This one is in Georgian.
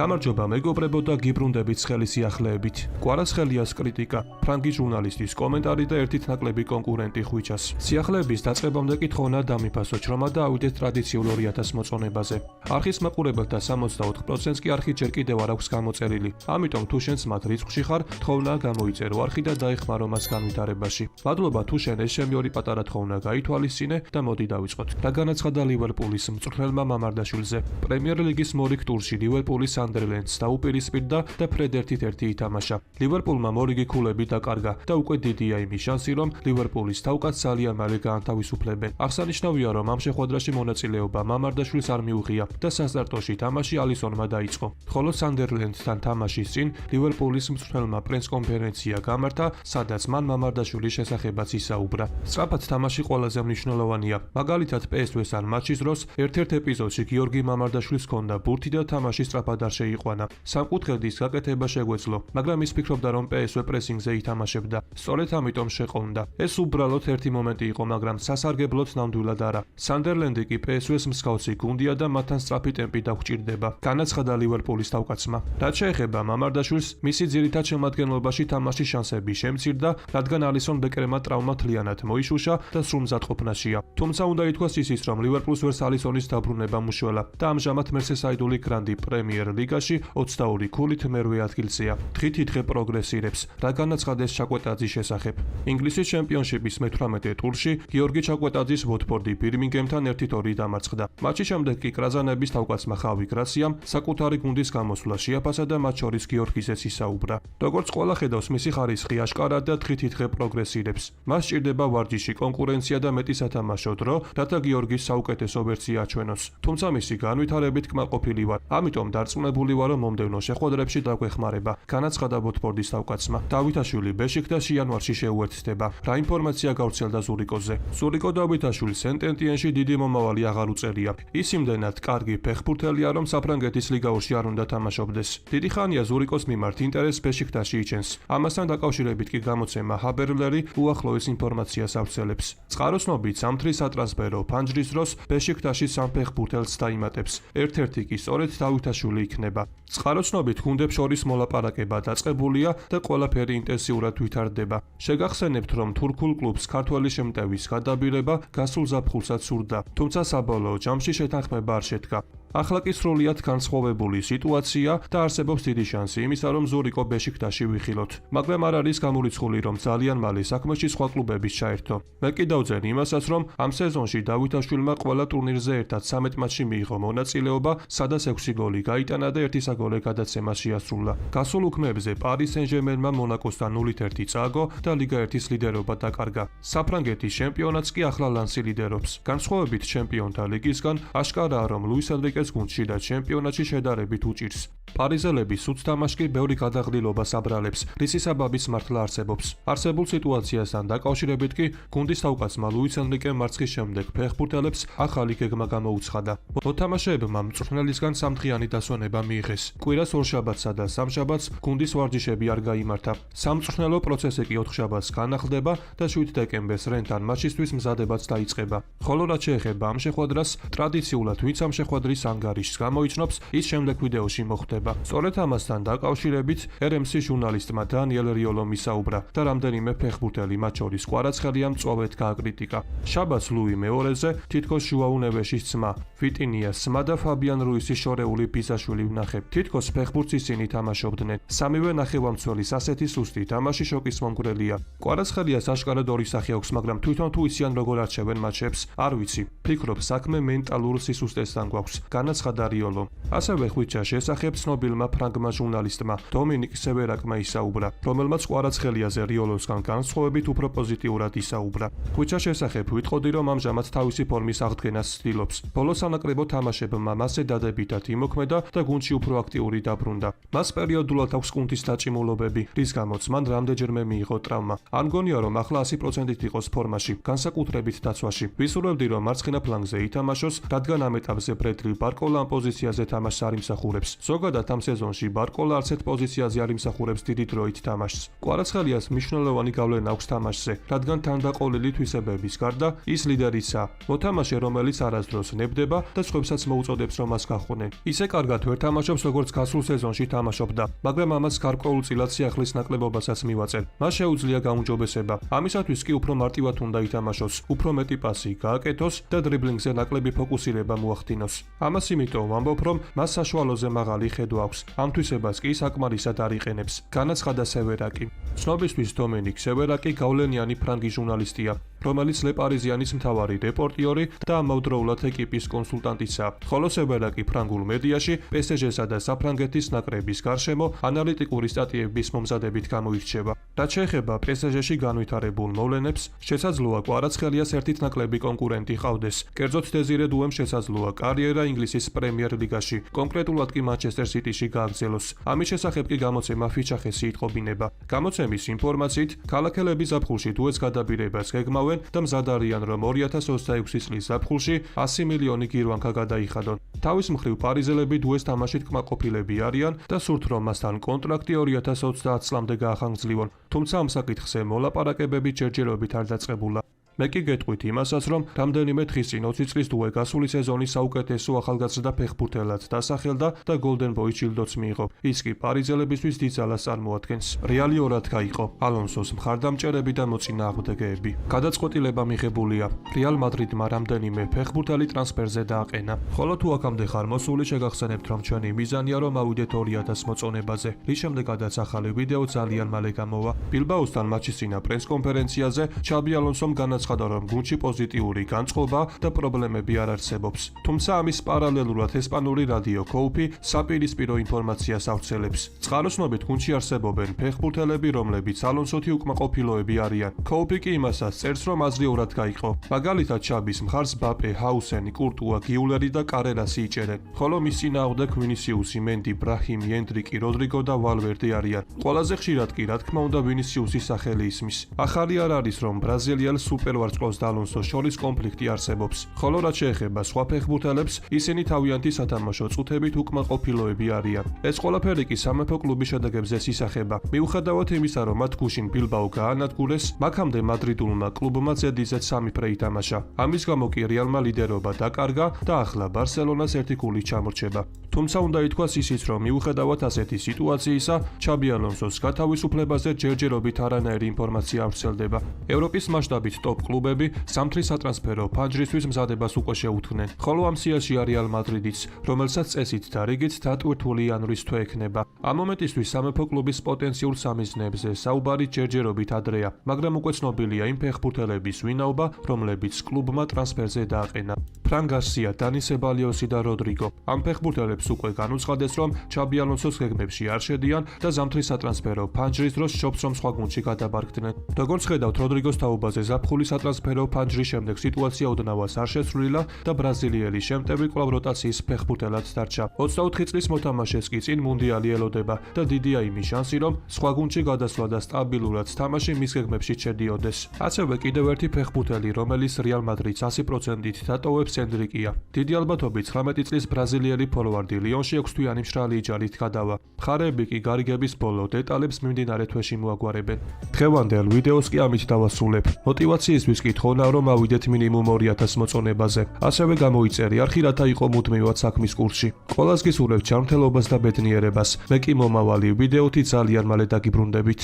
გამარჯობა მეგობრებო და გიბრუნდებით ცხელი სიახლეებით. კვარაცხელიას კრიტიკა, ფრანგი ჟურნალისტის კომენტარი და ერთით ნაკლები კონკურენტი ხვიჩას. სიახლეების დაწყებამდე კი თხოვნა დამიფასო ჩრომა და ავიდეთ ტრადიციულ 2000 მოწონებაზე. არხის მაყურებელთა 64%-ს კი არხი ჯერ კიდევ არ აქვს გამოწერილი. ამიტომ თუ შენც მათ რიცხვში ხარ, თხოვნა გამოიწერო არხი და დაეხმარო მას განვითარებაში. მადლობა თუ შენ ეს ჩემი ორი პატარა თხოვნა გაითვალისწინე და მოდი დავიწყოთ. რა განაცხადა ლივერპულის მწვრთნელმა მამარდაშვილზე? პრემიერ ლიგის მორიგ ტურში ლივერპულის სანდერლენდს დაუპირისპირდა და ფრედ 1-1 ითამაშა. ლივერპულმა მორიგი ქულები დაკარგა და უკვე დიდია იმის შანსი, რომ ლივერპულის თავკაც ძალიან მალე გაანთავისუფლებენ. აღსანიშნავია, რომ ამ შეხვედრაში მონაწილეობა მამარდაშვილს არ მიუღია და სასტარტოში თამაში ალისონმა დაიწყო. ხოლო სანდერლენდთან თამაშის წინ ლივერპულის მწვრთნელმა პრესკონფერენცია გამართა, სადაც მან მამარდაშვილის შესახებაც ისაუბრა. სწრაფად თამაში ყველაზე მნიშვნელოვანია. მაგალითად PSV-ს ან მატჩის დროს ერთ-ერთ ეპიზოდში გიორგი მამარდაშვილს ჰქონდა ბურთი და თამაში სწრაფად არ შეიყვანა. სამკუთხედის გაკეთება შეგვეძლო, მაგრამ ის ფიქრობდა, რომ PSV პრესინგზე ითამაშებდა. სწორედ ამიტომ შეყოვნდა. ეს უბრალოდ ერთი მომენტი იყო, მაგრამ სასარგებლოდ ნამდვილად არა. სანდერლენდი კი PSV-ს მსგავსი გუნდია და მათთან სწრაფი ტემპი დაგვჭირდება. განაცხადა ლივერპულის თავკაცმა. რაც შეეხება მამარდაშვილს, მისი ძირითად შემადგენლობაში თამაშის შანსები შემცირდა, რადგან ალისონ ბეკერმა ტრავმა თლიანად მოიშუშა და სრულ მზადყოფნაშია. თუმცა უნდა ითქვას ისიც, რომ ლივერპულს ვერც ალისონის დაბრუნება მუშველა და ამჟამად მერსესაიდული გრანდი პრემიერ ლიგაში 22 ქულით მერვე ადგილზეა. დღით-დღე პროგრესირებს. რა განაცხადეს ჩაკვეტაძის შესახებ? ინგლისის ჩემპიონშიპის მე-18 ტურში გიორგი ჩაკვეტაძის ვოტფორდი ბირმინგემთან 1-2 დამარცხდა. მატჩის შემდეგ კი კრაზანების თავკაცმა ხავი გრასიამ საკუთარი გუნდის გამოსვლა შეაფასა და მათ შორის გიორგიზეც ისაუბრა. როგორც ყველა ხედავს, მისი ხარისხი აშკარად და დღით-დღე პროგრესირებს. მას სჭირდება ვარჯიში, კონკურენცია და მეტი სათამაშო დრო, რათა გიორგის საუკეთესო ვერსია აჩვენოს. თუმცა მისი განვითარებით კმაყოფილი ვარ. ამიტომ დარწმუნებული ვარ, რომ მომდევნო შეხვედრებში დაგვეხმარება. განაცხადა ვოტფორდის თავკაცმა. დავითაშვილი ბეშიქტაში იანვარში შეუერთდება. რა ინფორმაცია გავრცელდა ზურიკოზე? ზურიკო დავითაშვილი სენტ-ეტიენში დიდი მომავალი აღარ უწერია. ის იმდენად კარგი ფეხბურთელია, რომ საფრანგეთის ლიგაურში არ უნდა თამაშობდეს. დიდი ხანია ზურიკოს მიმართ ინტერესს ბეშიქტაში იჩენს. ამასთან დაკავშირებით კი გამოცემა ჰაბერლერი უახლოეს ინფორმაციას ავრცელებს. წყაროსნობით სამთრის სატრანსფერო ფანჯრის დროს ბეშიქტაში სამ ფეხბურთელს დაიმატებს. ერთ-ერთი კი სწორედ დავითაშვილი იქნება. წყაროსნობით გუნდებს შორის მოლაპარაკება დაწყებულია და ყველაფერი ინტენსიურად ვითარდება. შეგახსენებთ, რომ თურქულ კლუბს ქართველი შემტევის გადაბირება გასულ ზაფხულსაც სურდა, თუმცა საბოლოო ჯამში შეთანხმება არ შედგა. ახლა კი სრულიად განსხვავებული სიტუაცია და არსებობს დიდი შანსი იმისა, რომ ზურიკო ბეშიქტაში ვიხილოთ. მაგრამ არ არის გამორიცხული, რომ ძალიან მალე საქმეში სხვა კლუბების ჩაერთო. მე კი დავძენ იმასაც, რომ ამ სეზონში დავითაშვილმა ყველა ტურნირზე ერთად 13 მატჩში მიიღო მონაწილეობა, სადაც 6 გოლი გაიტანა და 1 საგოლე გადაცემა შეასრულა. გასულ უქმეებზე პარის სენ-ჟერმენმა მონაკოსთან 0-1 წააგო და ლიგა 1-ის ლიდერობა დაკარგა. საფრანგეთის ჩემპიონატს კი ახლა ლანსი ლიდერობს. განსხვავებით ჩემპიონთა ლიგისგან, აშკარაა, რომ ლუის ენრიკეს გუნდში და ჩემპიონატში შედარებით უჭირს. პარიზელები სუთ თამაშში ბევრი გადაღდილობას აბრალებს, რის საბაბის მართლა არსებობს. არსებულ სიტუაციასთან დაკავშირებით კი გუნდის თავკაცმა ლუის ენრიკემ მარცხის შემდეგ ფეხბურთელებს ახალი გეგმა გამოუცხადა. მოთამაშეებმა მწვრთნელისგან სამდღიანი დასვენება მიიღეს. კვირას ორშაბათსა და სამშაბათს გუნდის ვარჯიშები არ გაიმართა. სამწვრთნელო პროცესი კი 4 შაბათს განახლდება და 7 დეკემბერს რენთან მატჩისთვის მზადებაც დაიწყება. ხოლო რაც შეეხება ამ შეხვედრას, ტრადიციულად ვინც ამ შეხვედრის ანგარიშს გამოიჩნობს, ის შემდეგ ვიდეოში მოხვდება. სწორედ ამასთან დაკავშირებით RMC ჟურნალისტმა დანიელ რიოლომ ისაუბრა და რამდენიმე ფეხბურთელი, მათ შორის კვარაცხელია მწვავედ გააკრიტიკა. შაბათს ლუი მეორეზე თითქოს ჟუაუ ნევეშის ძმა, ვიტინიას ძმა და ფაბიან რუისის შორეული ბიზაშვილი ვნახებ. თითქოს ფეხბურთს ისინი თამაშობდნენ. სამივე ნახევარმცველის ასეთი სუსტი თამაში შოკის მომგვრელია. კვარაცხელიას აშკარად ორი სახე აქვს, მაგრამ თვითონ თუ ისიან როგორ არჩევენ მატჩებს, არ ვიცი. ფიქრობ საქმე მენტალურ სისუსტესთან გვაქვს. განაცხადა რიოლო. ასევე ხვიჩას შესახებ ცნობილმა ფრანგმა ჟურნალისტმა დომინიკ სევერაკმა ისაუბრა, რომელმაც კვარაცხელიაზე რიოლოსგან განსხვავებით უფრო პოზიტიურად ისაუბრა. ხვიჩას შესახებ ვიტყოდი, რომ ამჟამად თავისი ფორმის აღდგენას ცდილობს. ბოლო სანაკრებო თამაშებმა მასზე დადებითად იმოქმედა და გუნდში უფრო აქტიური დაბრუნდა. მას პერიოდულად აქვს გუნდის დაჭიმულობები, რის გამოც მან რამდენჯერმე მიიღო ტრავმა. არ მგონია, რომ ახლა 100%-ით იყოს ფორმაში, განსაკუთრებით დაცვაში. ვისურვებდი, რომ მარცხენა ფლანგზე ითამაშოს, რადგან ამ ეტაპზე ბრედლი ბარკოლა ამ პოზიციაზე თამაშს არ იმსახურებს. ზოგადად ამ სეზონში ბარკოლა არც ერთ პოზიციაზე არ იმსახურებს დიდი დროით თამაშს. კვარაცხელიას მნიშვნელოვანი გავლენა აქვს თამაშზე, რადგან თანდაყოლილი თვისებების გარდა ის ლიდერიცაა, მოთამაშე, რომელიც არასდროს ნებდება და სხვებსაც მოუწოდებს რომ მას გახვდნენ. ისე კარგად ვერ თამაშობს, როგორც გასულ სეზონში თამაშობდა, მაგრამ ამას გარკვეულწილად სიახლის ნაკლებობასაც მივაწერ. მას შეუძლია გაუმჯობესება. ამისათვის კი უფრო მარტივად უნდა ითამაშოს, უფრო მეტი პასი გააკეთოს და დრიბლინგზე ნაკლები ფოკუსირება მოახდინოს. ამას იმიტომ ვამბობ, რომ მას საშუალოზე მაღალი ხედვა აქვს. ამ თვისებას კი საკმარისად არ იყენებს. განაცხადა სევერაკი. ცნობისთვის დომენიკ სევერაკი გავლენიანი ფრანგი ჟურნალისტია, რომელიც ლე პარიზიანის მთავარი რეპორტიორი და ამავდროულად ეკიპის კონსულტანტიცაა. ხოლო სევერაკი ფრანგულ მედიაში PSG-სა და საფრანგეთის ნაკრების გარშემო ანალიტიკური სტატიების მომზადებით გამოირჩევა. რაც შეეხება PSG-ში განვითარებულ მოვლენებს, შესაძლოა კვარაცხელიას ერთით ნაკლები კონკურენტი ჰყავდეს. კერძოდ დეზირე დუემ შესაძლოა კარიერა ინგლისის პრემიერ ლიგაში, კონკრეტულად კი მანჩესტერ სიტიში გააგრძელოს. ამის შესახებ კი გამოცემა ფიჩახესი იტყობინება. გამოცემის ინფორმაციით, ქალაქელები ზაფხულში დუეს გადაბირებას გეგმავენ და მზად არიან, რომ 2026 წლის ზაფხულში 100 მილიონი გირვანკა გადაიხადონ. თავის მხრივ პარიზელები დუეს თამაშით კმაყოფილები არიან და სურთ, რომ მასთან კონტრაქტი 2030 წლამდე გაახანგრძლივონ, თუმცა ამ საკითხზე მოლაპარაკებები ჯერჯერობით არ დაწყებულა. მე კი გეტყვით იმასაც, რომ რამდენიმე დღის წინ 20 წლის დუე გასული სეზონის საუკეთესო ახალგაზრდა ფეხბურთელად დასახელდა და Golden Boy ჯილდოც მიიღო. ის კი პარიზელებისთვის დიდ ძალას წარმოადგენს. რეალი ორად გაიყო ალონსოს მხარდამჭერები და მოწინააღმდეგეები. გადაწყვეტილება მიღებულია. რეალ მადრიდმა რამდენიმე ფეხბურთელი ტრანსფერზე დააყენა. ხოლო თუ აქამდე ხარ მოსული, შეგახსენებთ, რომ ჩვენი მიზანია რომ ავიდეთ 2000 მოწონებაზე. რის შემდეგაც ახალი ვიდეო ძალიან მალე გამოვა. ბილბაოსთან მატჩის წინა პრესკონფერენციაზე ჩაბი ალონსომ განაცხადა, რომ გუნდში პოზიტიური განწყობა და პრობლემები არ არსებობს. თუმცა ამის პარალელურად ესპანური რადიო კოუფი საპირისპირო ინფორმაციას ავრცელებს. წყაროსნობით გუნდში არსებობენ ფეხბურთელები, რომლებიც ალონსოთი უკმაყოფილოები არიან. კოუფი კი იმასაც წერს, რომ აზრიურად გაიყო. მაგალითად, ჩაბის მხარს ბაპე, ჰაუსენი, კურტუა, გიულერი და კარერასი იჭერენ. ხოლო მის წინააღმდეგ ვინისიუსი, მენდი, ბრაჰიმი, ენდრიკი, როდრიგო და ვალვერდე არიან. ყველაზე ხშირად კი, რა თქმა უნდა, ვინისიუსის სახელი ისმის. ახალი არ არის, რომ ბრაზილიელ სუპერვარსკვლავს და ალონსოს შორის კონფლიქტი არსებობს. ხოლო რაც შეეხება სხვა ფეხბურთელებს, ისინი თავიანთი სათამაშო წუთებით უკმაყოფილოები არიან. ეს ყველაფერი კი სამეფო კლუბის შედეგებზე ისახება. მიუხედავად იმისა, რომ მათ გუშინ ბილბაო გაანადგურეს, მაქამდე მადრიდულმა კლუბმა ზედიზედ 3 ფრე ითამაშა. ამის გამო კი რეალმა ლიდერობა დაკარგა და ახლა ბარსელონას ერთი გული ჩამორჩება. თუმცა უნდა ითქვას ისიც, რომ მიუხედავად ასეთი სიტუაციისა, ჩაბი ალონსოს გათავისუფლებაზე ჯერჯერობით არანაირი ინფორმაცია არ ვრცელდება. ევროპის მასშტაბით ტოპ კლუბები სამთრის სატრანსფერო ფანჯრისთვის მზადებას უკვე შეუდგნენ. ხოლო ამ სიაშია რეალ მადრიდიც, რომელსაც წესით და რიგით დატვირთული იანვრის თვე ექნება. ამ მომენტისთვის სამეფო კლუბის პოტენციურ სამიზნეებზე საუბარი ჯერჯერობით ადრეა, მაგრამ უკვე ცნობილია იმ ფეხბურთელების ვინაობა, რომლებიც კლუბმა ტრანსფერზე დააყენა. ფრან გარსია, დანი სებალიოსი და როდრიგო. ამ ფეხბურთელებს უკვე განუცხადეს, რომ ჩაბი ალონსოს გეგმებში არ შედიან და ზამთრის სატრანსფერო ფანჯრის დროს შობს, რომ სხვა გუნდში გადაბარგდნენ. როგორც ხედავთ, როდრიგოს თაობაზე ზაფხულის სატრანსფერო ფანჯრის შემდეგ სიტუაცია ოდნავას არ შესრულილა და ბრაზილიელი შემტევი კვლავ როტაციის ფეხბურთელად დარჩა. 24 წლის მოთამაშეს კი წინ მუნდიალი ელოდება და დიდია იმის შანსი, რომ სხვა გუნდში გადასვლა და სტაბილურად თამაში მის გეგმებში შედიოდეს. ასევე კიდევ ერთი ფეხბურთელი, რომელიც რეალ მადრიდს 100%-ით დატოვებს, ენდრიკია. დიდი ალბათობით 19 წლის ბრაზილიელი ფორვარდი ლიონში 6 თვიანი მშრალი იჯარით გადავა. მხარეები კი გარიგების ბოლო დეტალებს მიმდინარე თვეში მოაგვარებენ. დღევანდელ ვიდეოს კი ამით დავასრულებ. მოტივაციისთვის კი თხოვნა, რომ ავიდეთ მინიმუმ 2000 მოწონებაზე. ასევე გამოიწერი არხი, რათა იყო მუდმივად საქმის კურსში. ყველას გისურვებთ ჯანმრთელობას და ბედნიერებას. მე კი მომავალი ვიდეოთი ძალიან მალე დაგიბრუნდებით.